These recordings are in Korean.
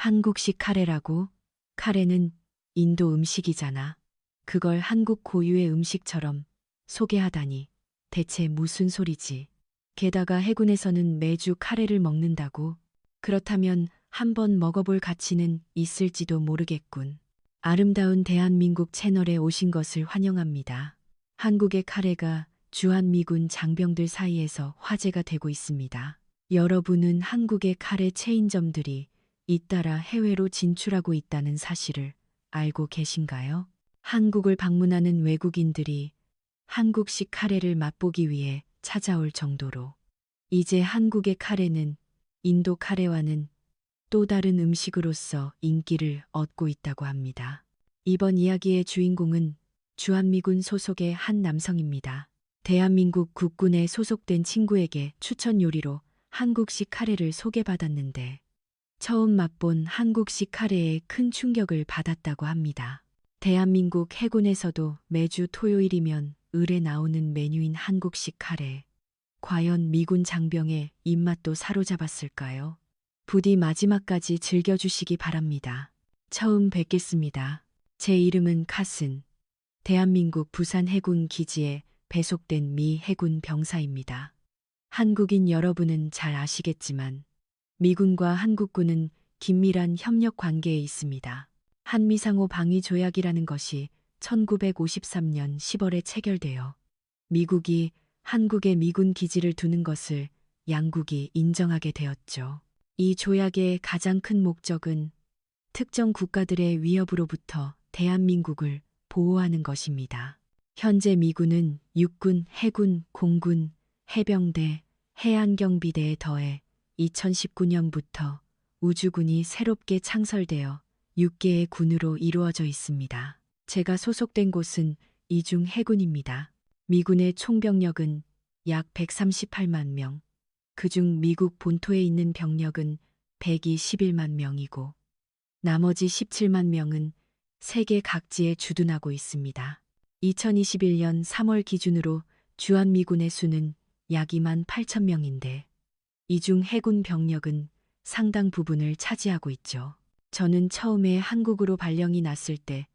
한국식 카레라고? 카레는 인도 음식이잖아. 그걸 한국 고유의 음식처럼 소개하다니 대체 무슨 소리지? 게다가 해군에서는 매주 카레를 먹는다고? 그렇다면 한번 먹어볼 가치는 있을지도 모르겠군. 아름다운 대한민국 채널에 오신 것을 환영합니다. 한국의 카레가 주한미군 장병들 사이에서 화제가 되고 있습니다. 여러분은 한국의 카레 체인점들이 잇따라 해외로 진출하고 있다는 사실을 알고 계신가요? 한국을 방문하는 외국인들이 한국식 카레를 맛보기 위해 찾아올 정도로 이제 한국의 카레는 인도 카레와는 또 다른 음식으로서 인기를 얻고 있다고 합니다. 이번 이야기의 주인공은 주한미군 소속의 한 남성입니다. 대한민국 국군에 소속된 친구에게 추천 요리로 한국식 카레를 소개받았는데 처음 맛본 한국식 카레에 큰 충격을 받았다고 합니다. 대한민국 해군에서도 매주 토요일이면 을에 나오는 메뉴인 한국식 카레. 과연 미군 장병의 입맛도 사로잡았을까요? 부디 마지막까지 즐겨주시기 바랍니다. 처음 뵙겠습니다. 제 이름은 카슨. 대한민국 부산 해군 기지에 배속된 미 해군 병사입니다. 한국인 여러분은 잘 아시겠지만 미군과 한국군은 긴밀한 협력 관계에 있습니다. 한미상호 방위 조약이라는 것이 1953년 10월에 체결되어 미국이 한국에 미군 기지를 두는 것을 양국이 인정하게 되었죠. 이 조약의 가장 큰 목적은 특정 국가들의 위협으로부터 대한민국을 보호하는 것입니다. 현재 미군은 육군, 해군, 공군, 해병대, 해안경비대에 더해 2019년부터 우주군이 새롭게 창설되어 6개의 군으로 이루어져 있습니다. 제가 소속된 곳은 이중 해군입니다. 미군의 총병력은 약 138만 명, 그중 미국 본토에 있는 병력은 121만 명이고 나머지 17만 명은 세계 각지에 주둔하고 있습니다. 2021년 3월 기준으로 주한미군의 수는 약 2만 8천 명인데 이 중 해군 병력은 상당 부분을 차지하고 있죠. 저는 처음에 한국으로 발령이 났을 때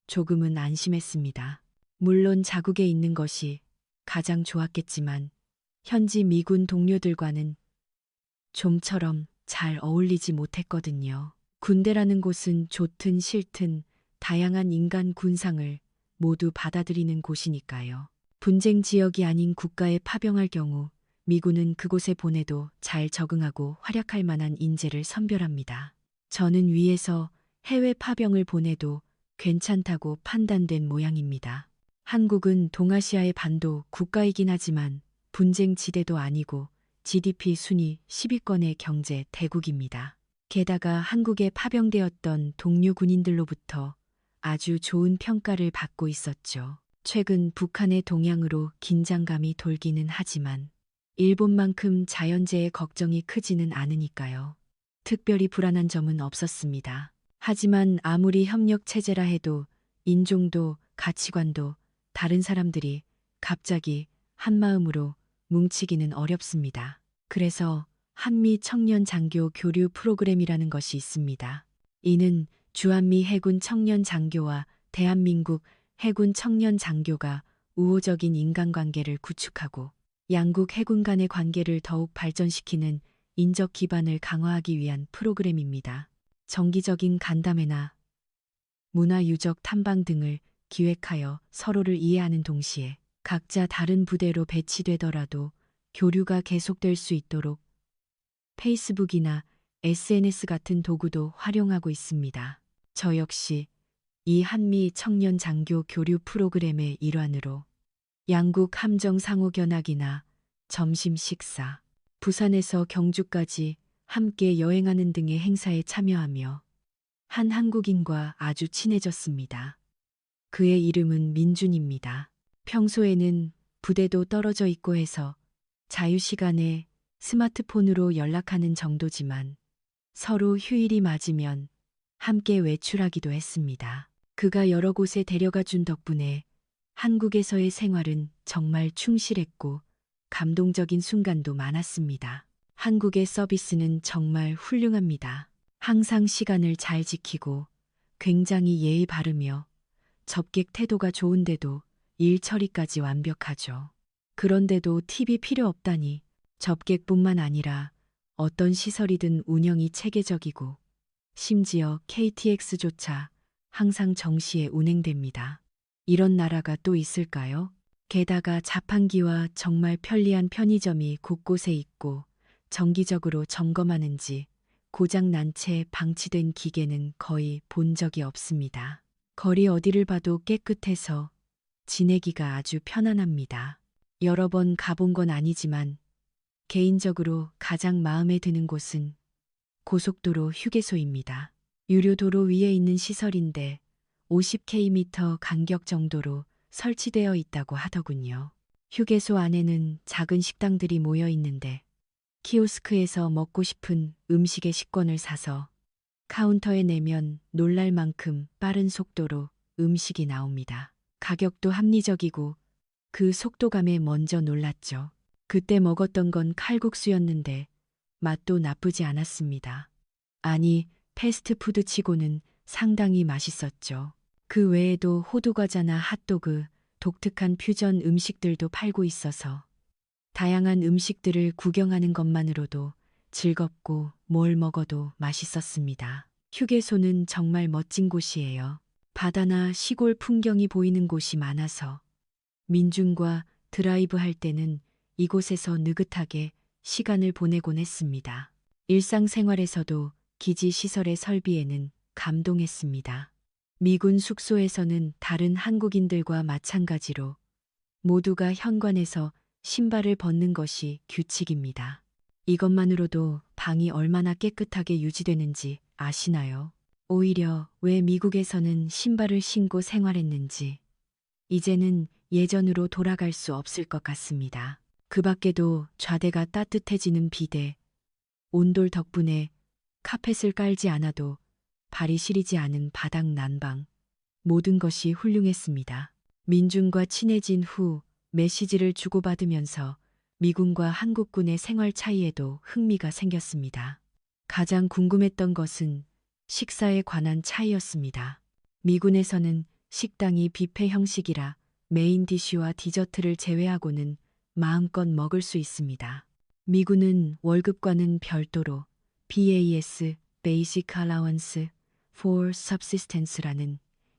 조금은 안심했습니다. 물론 자국에 있는 것이 가장 좋았겠지만 현지 미군 동료들과는 좀처럼 잘 어울리지 못했거든요. 군대라는 곳은 좋든 싫든 다양한 인간 군상을 모두 받아들이는 곳이니까요. 분쟁 지역이 아닌 국가에 파병할 경우 미군은 그곳에 보내도 잘 적응하고 활약할 만한 인재를 선별합니다. 저는 위에서 해외 파병을 보내도 괜찮다고 판단된 모양입니다. 한국은 동아시아의 반도 국가이긴 하지만 분쟁 지대도 아니고 GDP 순위 10위권의 경제 대국입니다. 게다가 한국에 파병되었던 동료 군인들로부터 아주 좋은 평가를 받고 있었죠. 최근 북한의 동향으로 긴장감이 돌기는 하지만 일본만큼 자연재해 걱정이 크지는 않으니까요. 특별히 불안한 점은 없었습니다. 하지만 아무리 협력 체제라 해도 인종도 가치관도 다른 사람들이 갑자기 한마음으로 뭉치기는 어렵습니다. 그래서 한미 청년 장교 교류 프로그램이라는 것이 있습니다. 이는 주한미 해군 청년 장교와 대한민국 해군 청년 장교가 우호적인 인간관계를 구축하고 양국 해군 간의 관계를 더욱 발전시키는 인적 기반을 강화하기 위한 프로그램입니다. 정기적인 간담회나 문화유적 탐방 등을 기획하여 서로를 이해하는 동시에 각자 다른 부대로 배치되더라도 교류가 계속될 수 있도록 페이스북이나 SNS 같은 도구도 활용하고 있습니다. 저 역시 이 한미 청년 장교 교류 프로그램의 일환으로 양국 함정 상호 견학이나 점심 식사, 부산에서 경주까지 함께 여행하는 등의 행사에 참여하며 한 한국인과 아주 친해졌습니다. 그의 이름은 민준입니다. 평소에는 부대도 떨어져 있고 해서 자유시간에 스마트폰으로 연락하는 정도지만 서로 휴일이 맞으면 함께 외출하기도 했습니다. 그가 여러 곳에 데려가 준 덕분에 한국에서의 생활은 정말 충실했고 감동적인 순간도 많았습니다. 한국의 서비스는 정말 훌륭합니다. 항상 시간을 잘 지키고 굉장히 예의 바르며 접객 태도가 좋은데도 일 처리까지 완벽하죠. 그런데도 팁이 필요 없다니 접객뿐만 아니라 어떤 시설이든 운영이 체계적이고 심지어 KTX조차 항상 정시에 운행됩니다. 이런 나라가 또 있을까요? 게다가 자판기와 정말 편리한 편의점이 곳곳에 있고 정기적으로 점검하는지 고장 난 채 방치된 기계는 거의 본 적이 없습니다. 거리 어디를 봐도 깨끗해서 지내기가 아주 편안합니다. 여러 번 가본 건 아니지만 개인적으로 가장 마음에 드는 곳은 고속도로 휴게소입니다. 유료도로 위에 있는 시설인데 50km 간격 정도로 설치되어 있다고 하더군요. 휴게소 안에는 작은 식당들이 모여 있는데 키오스크에서 먹고 싶은 음식의 식권을 사서 카운터에 내면 놀랄 만큼 빠른 속도로 음식이 나옵니다. 가격도 합리적이고 그 속도감에 먼저 놀랐죠. 그때 먹었던 건 칼국수였는데 맛도 나쁘지 않았습니다. 아니, 패스트푸드 치고는 상당히 맛있었죠. 그 외에도 호두과자나 핫도그, 독특한 퓨전 음식들도 팔고 있어서 다양한 음식들을 구경하는 것만으로도 즐겁고 뭘 먹어도 맛있었습니다. 휴게소는 정말 멋진 곳이에요. 바다나 시골 풍경이 보이는 곳이 많아서 민중과 드라이브 할 때는 이곳에서 느긋하게 시간을 보내곤 했습니다. 일상생활에서도 기지 시설의 설비에는 감동했습니다. 미군 숙소에서는 다른 한국인들과 마찬가지로 모두가 현관에서 신발을 벗는 것이 규칙입니다. 이것만으로도 방이 얼마나 깨끗하게 유지되는지 아시나요? 오히려 왜 미국에서는 신발을 신고 생활했는지 이제는 예전으로 돌아갈 수 없을 것 같습니다. 그 밖에도 좌대가 따뜻해지는 비대, 온돌 덕분에 카펫을 깔지 않아도 발이 시리지 않은 바닥 난방, 모든 것이 훌륭했습니다. 민중과 친해진 후 메시지를 주고받으면서 미군과 한국군의 생활 차이에도 흥미가 생겼습니다. 가장 궁금했던 것은 식사에 관한 차이였습니다. 미군에서는 식당이 뷔페 형식이라 메인 디쉬와 디저트를 제외하고는 마음껏 먹을 수 있습니다. 미군은 월급과는 별도로 BAS, Basic Allowance for Subsistence라는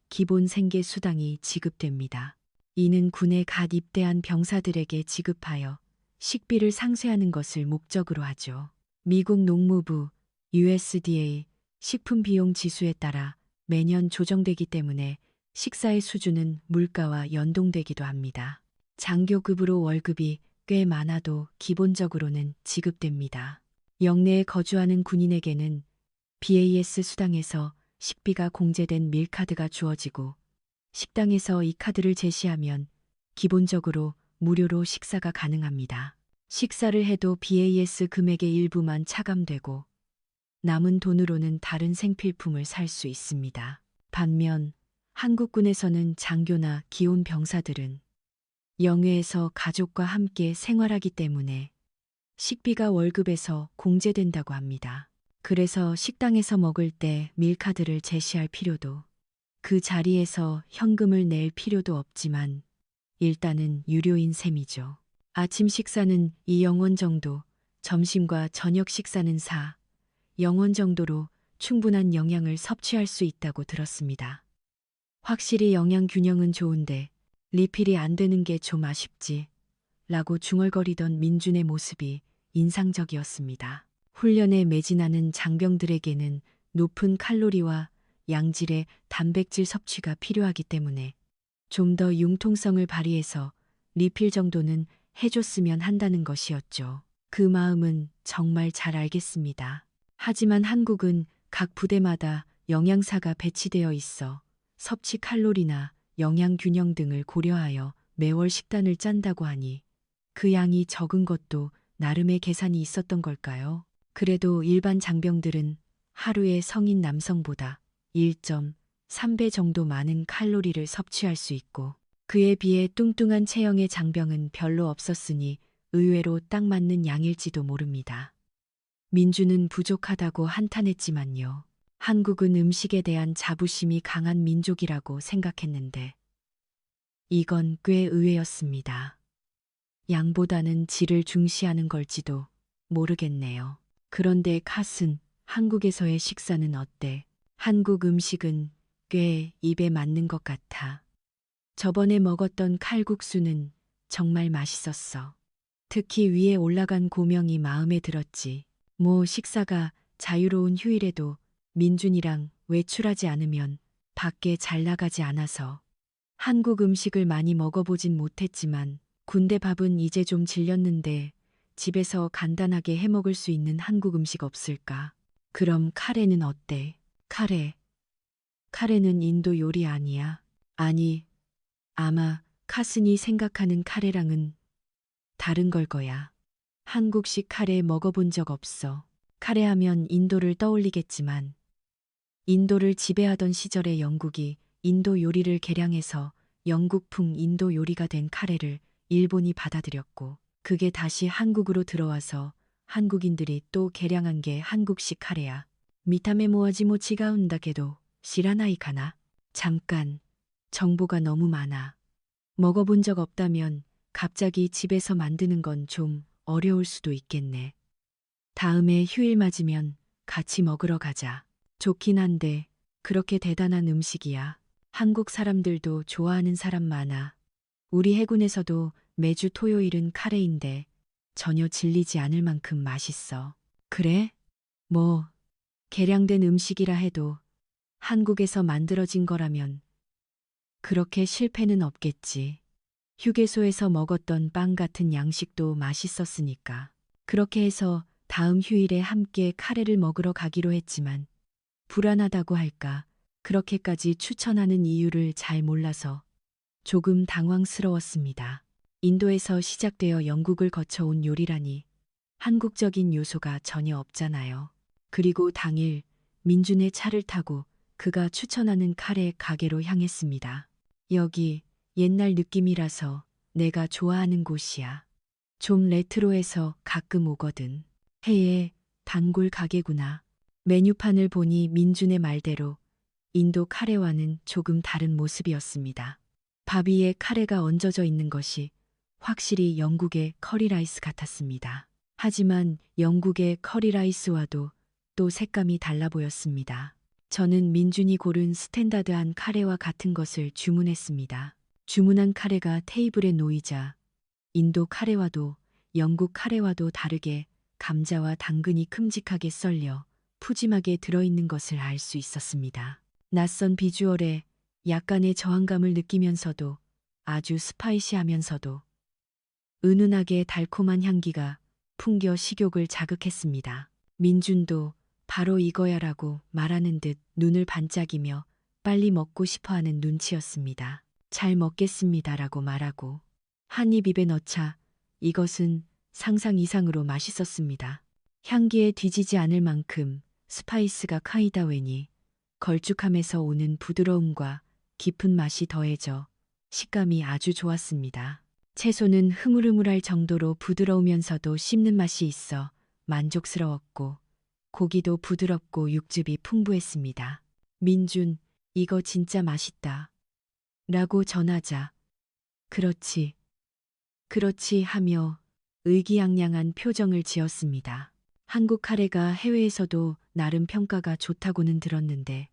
기본 생계 수당이 지급됩니다. 이는 군에 갓 입대한 병사들에게 지급하여 식비를 상쇄하는 것을 목적으로 하죠. 미국 농무부 USDA 식품 비용 지수에 따라 매년 조정되기 때문에 식사의 수준은 물가와 연동되기도 합니다. 장교급으로 월급이 꽤 많아도 기본적으로는 지급됩니다. 영내에 거주하는 군인에게는 BAS 수당에서 식비가 공제된 밀카드가 주어지고 식당에서 이 카드를 제시하면 기본적으로 무료로 식사가 가능합니다. 식사를 해도 BAS 금액의 일부만 차감되고 남은 돈으로는 다른 생필품을 살 수 있습니다. 반면 한국군에서는 장교나 기혼 병사들은 영외에서 가족과 함께 생활하기 때문에 식비가 월급에서 공제된다고 합니다. 그래서 식당에서 먹을 때 밀카드를 제시할 필요도 그 자리에서 현금을 낼 필요도 없지만 일단은 유료인 셈이죠. 아침 식사는 2영원 정도, 점심과 저녁 식사는 4영원 정도로 충분한 영양을 섭취할 수 있다고 들었습니다. 확실히 영양 균형은 좋은데 리필이 안 되는 게 좀 아쉽지 라고 중얼거리던 민준의 모습이 인상적이었습니다. 훈련에 매진하는 장병들에게는 높은 칼로리와 양질의 단백질 섭취가 필요하기 때문에 좀 더 융통성을 발휘해서 리필 정도는 해줬으면 한다는 것이었죠. 그 마음은 정말 잘 알겠습니다. 하지만 한국은 각 부대마다 영양사가 배치되어 있어 섭취 칼로리나 영양 균형 등을 고려하여 매월 식단을 짠다고 하니 그 양이 적은 것도 나름의 계산이 있었던 걸까요? 그래도 일반 장병들은 하루에 성인 남성보다 1.3배 정도 많은 칼로리를 섭취할 수 있고 그에 비해 뚱뚱한 체형의 장병은 별로 없었으니 의외로 딱 맞는 양일지도 모릅니다. 민주는 부족하다고 한탄했지만요. 한국은 음식에 대한 자부심이 강한 민족이라고 생각했는데 이건 꽤 의외였습니다. 양보다는 질을 중시하는 걸지도 모르겠네요. 그런데 캇은 한국에서의 식사는 어때? 한국 음식은 꽤 입에 맞는 것 같아. 저번에 먹었던 칼국수는 정말 맛있었어. 특히 위에 올라간 고명이 마음에 들었지. 뭐 식사가 자유로운 휴일에도 민준이랑 외출하지 않으면 밖에 잘 나가지 않아서 한국 음식을 많이 먹어보진 못했지만 군대 밥은 이제 좀 질렸는데 집에서 간단하게 해 먹을 수 있는 한국 음식 없을까? 그럼 카레는 어때? 카레. 카레는 인도 요리 아니야? 아니, 아마 카슨이 생각하는 카레랑은 다른 걸 거야. 한국식 카레 먹어본 적 없어. 카레 하면 인도를 떠올리겠지만 인도를 지배하던 시절에 영국이 인도 요리를 개량해서 영국풍 인도 요리가 된 카레를 일본이 받아들였고 그게 다시 한국으로 들어와서 한국인들이 또 개량한 게 한국식 카레야. 미타메 모아지 모치가 온다케도 시라나이 가나? 잠깐, 정보가 너무 많아. 먹어본 적 없다면 갑자기 집에서 만드는 건 좀 어려울 수도 있겠네. 다음에 휴일 맞으면 같이 먹으러 가자. 좋긴 한데 그렇게 대단한 음식이야. 한국 사람들도 좋아하는 사람 많아. 우리 해군에서도 매주 토요일은 카레인데 전혀 질리지 않을 만큼 맛있어. 그래? 뭐, 개량된 음식이라 해도 한국에서 만들어진 거라면 그렇게 실패는 없겠지. 휴게소에서 먹었던 빵 같은 양식도 맛있었으니까. 그렇게 해서 다음 휴일에 함께 카레를 먹으러 가기로 했지만 불안하다고 할까 그렇게까지 추천하는 이유를 잘 몰라서 조금 당황스러웠습니다. 인도에서 시작되어 영국을 거쳐온 요리라니 한국적인 요소가 전혀 없잖아요. 그리고 당일 민준의 차를 타고 그가 추천하는 카레 가게로 향했습니다. 여기 옛날 느낌이라서 내가 좋아하는 곳이야. 좀 레트로해서 가끔 오거든. 해에 단골 가게구나. 메뉴판을 보니 민준의 말대로 인도 카레와는 조금 다른 모습이었습니다. 밥 위에 카레가 얹어져 있는 것이 확실히 영국의 커리라이스 같았습니다. 하지만 영국의 커리라이스와도 또 색감이 달라 보였습니다. 저는 민준이 고른 스탠다드한 카레와 같은 것을 주문했습니다. 주문한 카레가 테이블에 놓이자 인도 카레와도 영국 카레와도 다르게 감자와 당근이 큼직하게 썰려 푸짐하게 들어있는 것을 알 수 있었습니다. 낯선 비주얼에 약간의 저항감을 느끼면서도 아주 스파이시하면서도 은은하게 달콤한 향기가 풍겨 식욕을 자극했습니다. 민준도 바로 이거야라고 말하는 듯 눈을 반짝이며 빨리 먹고 싶어하는 눈치였습니다. 잘 먹겠습니다라고 말하고 한 입 입에 넣자 이것은 상상 이상으로 맛있었습니다. 향기에 뒤지지 않을 만큼 스파이스가 카이다웨니 걸쭉함에서 오는 부드러움과 깊은 맛이 더해져 식감이 아주 좋았습니다. 채소는 흐물흐물할 정도로 부드러우면서도 씹는 맛이 있어 만족스러웠고 고기도 부드럽고 육즙이 풍부했습니다. 민준, 이거 진짜 맛있다. 라고 전하자 그렇지, 그렇지 하며 의기양양한 표정을 지었습니다. 한국 카레가 해외에서도 나름 평가가 좋다고는 들었는데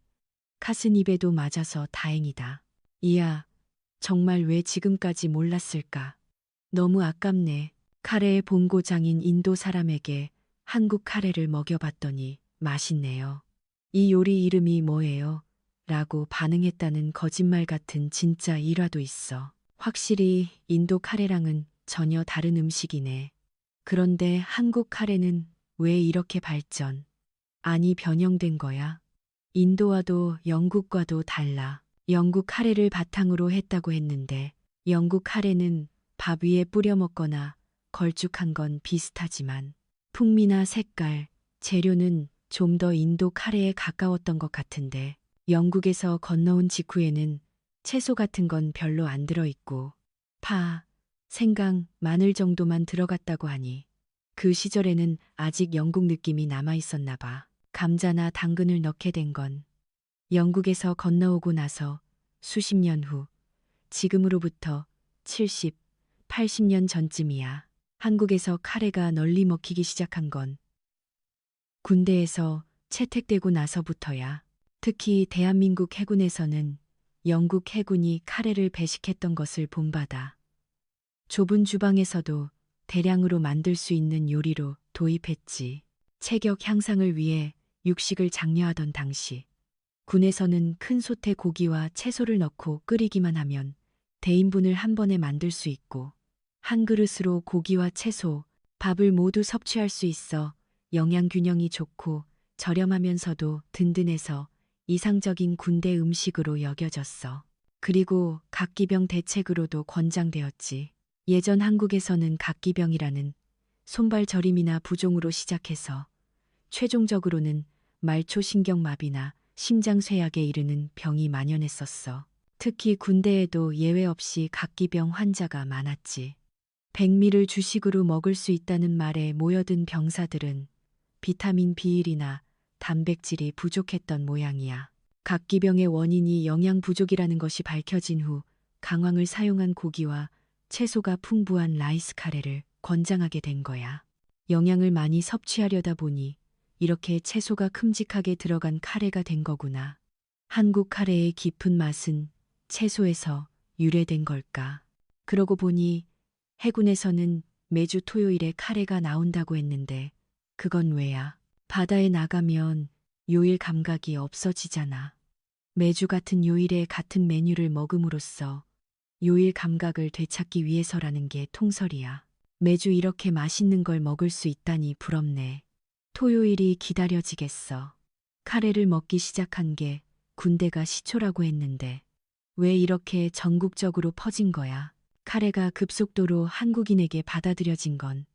카슨 입에도 맞아서 다행이다. 이야, 정말 왜 지금까지 몰랐을까? 너무 아깝네. 카레의 본고장인 인도 사람에게 한국 카레를 먹여봤더니 맛있네요. 이 요리 이름이 뭐예요? 라고 반응했다는 거짓말 같은 진짜 일화도 있어. 확실히 인도 카레랑은 전혀 다른 음식이네. 그런데 한국 카레는 왜 이렇게 발전? 아니 변형된 거야? 인도와도 영국과도 달라. 영국 카레를 바탕으로 했다고 했는데 영국 카레는 밥 위에 뿌려 먹거나 걸쭉한 건 비슷하지만 풍미나 색깔, 재료는 좀 더 인도 카레에 가까웠던 것 같은데 영국에서 건너온 직후에는 채소 같은 건 별로 안 들어있고 파, 생강, 마늘 정도만 들어갔다고 하니 그 시절에는 아직 영국 느낌이 남아 있었나 봐. 감자나 당근을 넣게 된 건 영국에서 건너오고 나서 수십 년 후, 지금으로부터 70, 80년 전쯤이야. 한국에서 카레가 널리 먹히기 시작한 건 군대에서 채택되고 나서부터야. 특히 대한민국 해군에서는 영국 해군이 카레를 배식했던 것을 본받아 좁은 주방에서도 대량으로 만들 수 있는 요리로 도입했지. 체격 향상을 위해 육식을 장려하던 당시, 군에서는 큰 솥에 고기와 채소를 넣고 끓이기만 하면 대인분을 한 번에 만들 수 있고, 한 그릇으로 고기와 채소, 밥을 모두 섭취할 수 있어 영양 균형이 좋고 저렴하면서도 든든해서 이상적인 군대 음식으로 여겨졌어. 그리고 각기병 대책으로도 권장되었지. 예전 한국에서는 각기병이라는 손발 저림이나 부종으로 시작해서 최종적으로는 말초신경마비나 심장쇠약에 이르는 병이 만연했었어. 특히 군대에도 예외 없이 각기병 환자가 많았지. 백미를 주식으로 먹을 수 있다는 말에 모여든 병사들은 비타민 B1이나 단백질이 부족했던 모양이야. 각기병의 원인이 영양 부족이라는 것이 밝혀진 후 강황을 사용한 고기와 채소가 풍부한 라이스 카레를 권장하게 된 거야. 영양을 많이 섭취하려다 보니 이렇게 채소가 큼직하게 들어간 카레가 된 거구나. 한국 카레의 깊은 맛은 채소에서 유래된 걸까? 그러고 보니 해군에서는 매주 토요일에 카레가 나온다고 했는데 그건 왜야? 바다에 나가면 요일 감각이 없어지잖아. 매주 같은 요일에 같은 메뉴를 먹음으로써 요일 감각을 되찾기 위해서라는 게 통설이야. 매주 이렇게 맛있는 걸 먹을 수 있다니 부럽네. 토요일이 기다려지겠어. 카레를 먹기 시작한 게 군대가 시초라고 했는데 왜 이렇게 전국적으로 퍼진 거야? 카레가 급속도로 한국인에게 받아들여진 건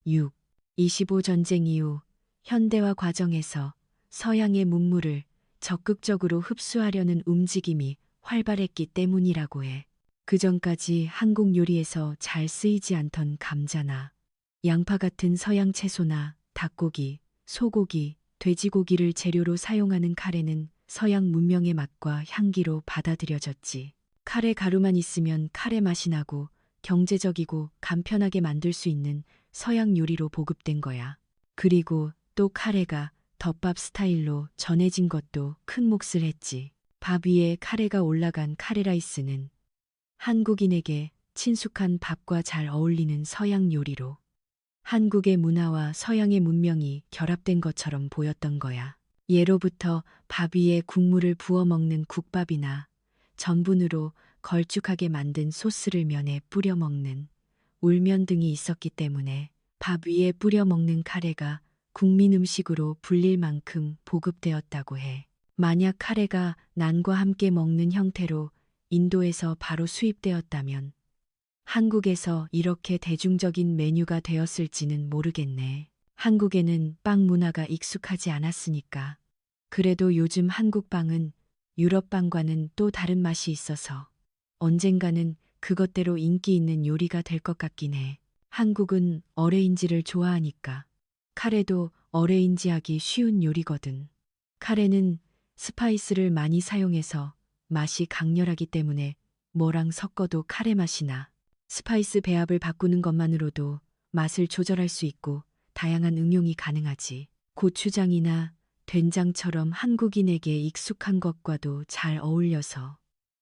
6. 25 전쟁 이후 현대화 과정에서 서양의 문물을 적극적으로 흡수하려는 움직임이 활발했기 때문이라고 해. 그전까지 한국 요리에서 잘 쓰이지 않던 감자나 양파 같은 서양 채소나 닭고기, 소고기, 돼지고기를 재료로 사용하는 카레는 서양 문명의 맛과 향기로 받아들여졌지. 카레 가루만 있으면 카레 맛이 나고 경제적이고 간편하게 만들 수 있는 서양 요리로 보급된 거야. 그리고 또 카레가 덮밥 스타일로 전해진 것도 큰 몫을 했지. 밥 위에 카레가 올라간 카레라이스는 한국인에게 친숙한 밥과 잘 어울리는 서양 요리로 한국의 문화와 서양의 문명이 결합된 것처럼 보였던 거야. 예로부터 밥 위에 국물을 부어 먹는 국밥이나 전분으로 걸쭉하게 만든 소스를 면에 뿌려 먹는 울면 등이 있었기 때문에 밥 위에 뿌려 먹는 카레가 국민 음식으로 불릴 만큼 보급되었다고 해. 만약 카레가 난과 함께 먹는 형태로 인도에서 바로 수입되었다면 한국에서 이렇게 대중적인 메뉴가 되었을지는 모르겠네. 한국에는 빵 문화가 익숙하지 않았으니까. 그래도 요즘 한국 빵은 유럽 빵과는 또 다른 맛이 있어서 언젠가는 그것대로 인기 있는 요리가 될 것 같긴 해. 한국은 어레인지를 좋아하니까 카레도 어레인지하기 쉬운 요리거든. 카레는 스파이스를 많이 사용해서 맛이 강렬하기 때문에 뭐랑 섞어도 카레 맛이 나. 스파이스 배합을 바꾸는 것만으로도 맛을 조절할 수 있고 다양한 응용이 가능하지. 고추장이나 된장처럼 한국인에게 익숙한 것과도 잘 어울려서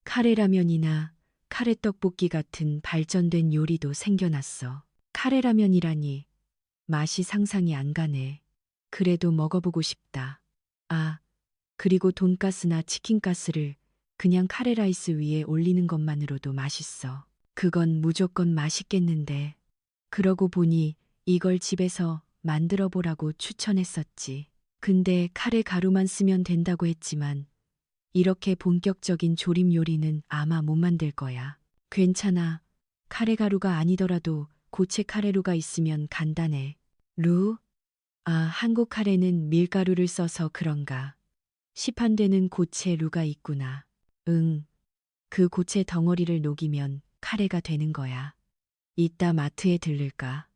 카레라면이나 카레떡볶이 같은 발전된 요리도 생겨났어. 카레라면이라니 맛이 상상이 안 가네. 그래도 먹어보고 싶다. 아, 그리고 돈가스나 치킨가스를 그냥 카레라이스 위에 올리는 것만으로도 맛있어. 그건 무조건 맛있겠는데. 그러고 보니 이걸 집에서 만들어 보라고 추천했었지. 근데 카레 가루만 쓰면 된다고 했지만 이렇게 본격적인 조림 요리는 아마 못 만들 거야. 괜찮아. 카레 가루가 아니더라도 고체 카레루가 있으면 간단해. 루? 아, 한국 카레는 밀가루를 써서 그런가. 시판되는 고체 루가 있구나. 응. 그 고체 덩어리를 녹이면 카레가 되는 거야. 이따 마트에 들를까?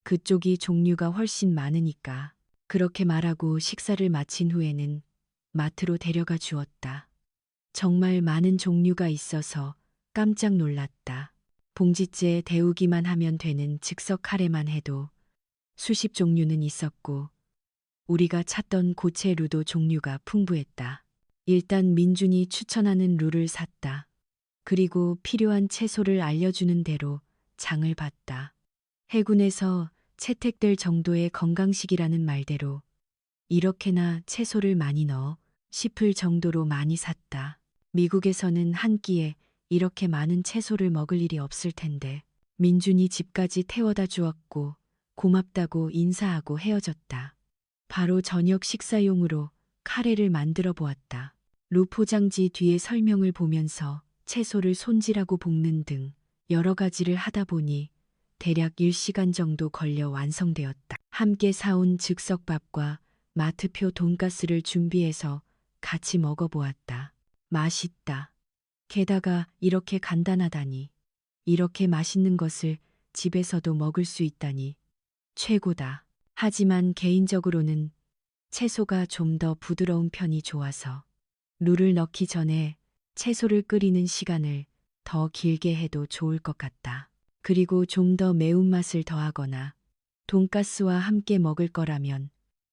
그쪽이 종류가 훨씬 많으니까. 그렇게 말하고 식사를 마친 후에는 마트로 데려가 주었다. 정말 많은 종류가 있어서 깜짝 놀랐다. 봉지째에 데우기만 하면 되는 즉석 카레만 해도 수십 종류는 있었고 우리가 찾던 고체 루도 종류가 풍부했다. 일단 민준이 추천하는 룰을 샀다. 그리고 필요한 채소를 알려주는 대로 장을 봤다. 해군에서 채택될 정도의 건강식이라는 말대로 이렇게나 채소를 많이 넣어 싶을 정도로 많이 샀다. 미국에서는 한 끼에 이렇게 많은 채소를 먹을 일이 없을 텐데 민준이 집까지 태워다 주었고 고맙다고 인사하고 헤어졌다. 바로 저녁 식사용으로 카레를 만들어 보았다. 루 포장지 뒤에 설명을 보면서 채소를 손질하고 볶는 등 여러 가지를 하다 보니 대략 1시간 정도 걸려 완성되었다. 함께 사온 즉석밥과 마트표 돈가스를 준비해서 같이 먹어보았다. 맛있다. 게다가 이렇게 간단하다니. 이렇게 맛있는 것을 집에서도 먹을 수 있다니. 최고다. 하지만 개인적으로는 채소가 좀 더 부드러운 편이 좋아서 룰을 넣기 전에 채소를 끓이는 시간을 더 길게 해도 좋을 것 같다. 그리고 좀 더 매운맛을 더하거나 돈가스와 함께 먹을 거라면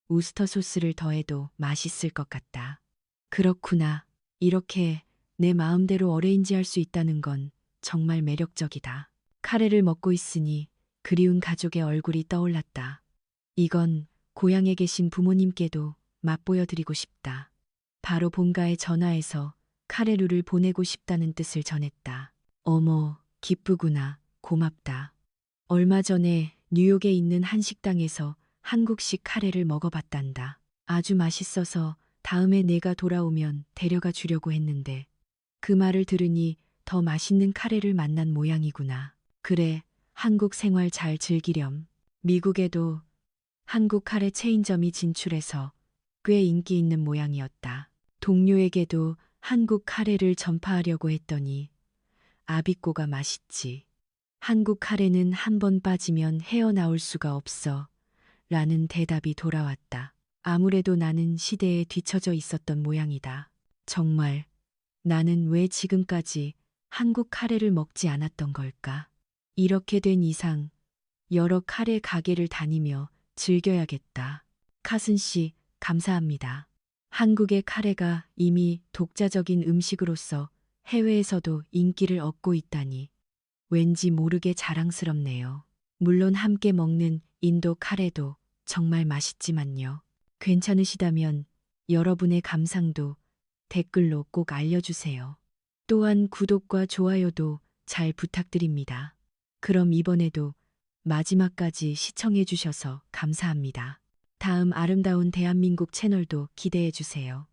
우스터 소스를 더해도 맛있을 것 같다. 그렇구나. 이렇게 내 마음대로 어레인지할 수 있다는 건 정말 매력적이다. 카레를 먹고 있으니 그리운 가족의 얼굴이 떠올랐다. 이건 고향에 계신 부모님께도 맛보여 드리고 싶다. 바로 본가에 전화해서 카레루를 보내고 싶다는 뜻을 전했다. 어머, 기쁘구나. 고맙다. 얼마 전에 뉴욕에 있는 한 식당에서 한국식 카레를 먹어봤단다. 아주 맛있어서 다음에 내가 돌아오면 데려가 주려고 했는데 그 말을 들으니 더 맛있는 카레를 만난 모양이구나. 그래, 한국 생활 잘 즐기렴. 미국에도 한국 카레 체인점이 진출해서 꽤 인기 있는 모양이었다. 동료에게도 한국 카레를 전파하려고 했더니 아비꼬가 맛있지. 한국 카레는 한 번 빠지면 헤어나올 수가 없어. 라는 대답이 돌아왔다. 아무래도 나는 시대에 뒤처져 있었던 모양이다. 정말 나는 왜 지금까지 한국 카레를 먹지 않았던 걸까? 이렇게 된 이상 여러 카레 가게를 다니며 즐겨야겠다. 카슨 씨, 감사합니다. 한국의 카레가 이미 독자적인 음식으로서 해외에서도 인기를 얻고 있다니 왠지 모르게 자랑스럽네요. 물론 함께 먹는 인도 카레도 정말 맛있지만요. 괜찮으시다면 여러분의 감상도 댓글로 꼭 알려주세요. 또한 구독과 좋아요도 잘 부탁드립니다. 그럼 이번에도 마지막까지 시청해 주셔서 감사합니다. 다음 아름다운 대한민국 채널도 기대해 주세요.